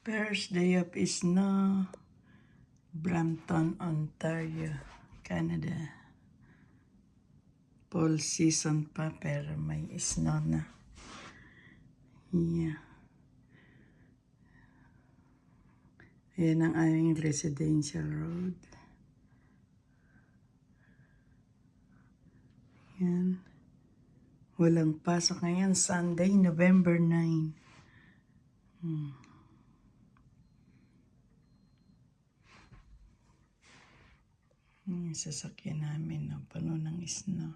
First day of snow, Brampton, Ontario, Canada. Fall season pa pero may snow na. Yeah. Ayan ang aming residential road. Ayan. Walang pasok ngayon, Sunday, November 9. Yung sasakyan namin, no? Puno ng snow.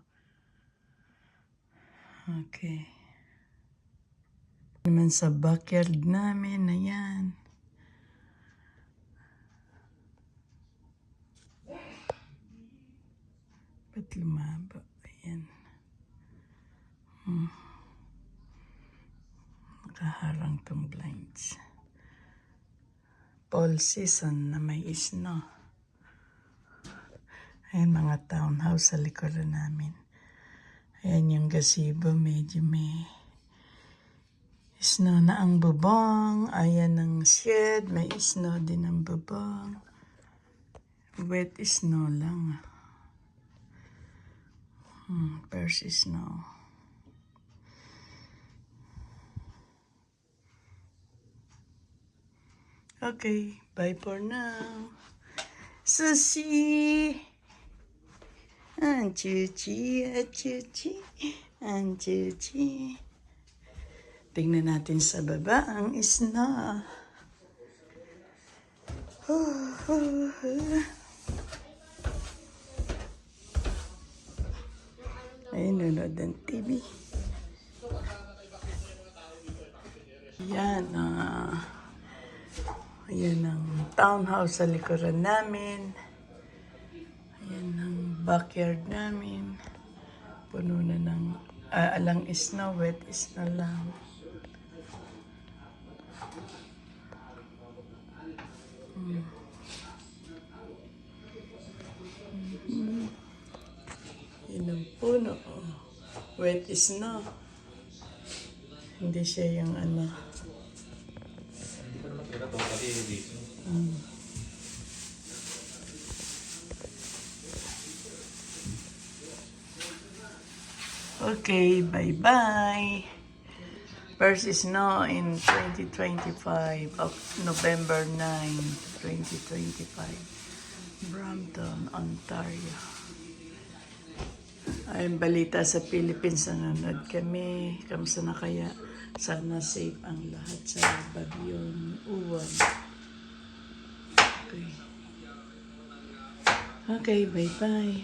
Okay. Naman sa backyard namin, ayan. Ba't lumaba? Ayan. Nakaharang tong blinds. Fall season na may snow. Ayan mga townhouse sa likuran namin. Ayan yung gazebo, medyo may snow na ang bubong. Ayan ang shed, may snow din ang bubong. Wet snow lang. First snow. Okay, bye for now. Sushi! Anchuchi, anchuchi, anchuchi. Tingnan natin sa baba ang snow. Ay, nanonood ng TV. Yan, ayan ang townhouse sa likuran namin. Ayan ang backyard namin. Puno na ng alang snow, wet snow lang. Yan ang puno. Wet snow. Hindi siya yung ano. Hindi ko naman kira ito kasi dito. Okay, bye-bye. First snow in 2025 of November 9, 2025. Brampton, Ontario. Ay, balita sa Philippines, nanonood kami. Kamusta na kaya? Sana safe ang lahat sa Bagyong Uwan. Okay. Okay, bye-bye.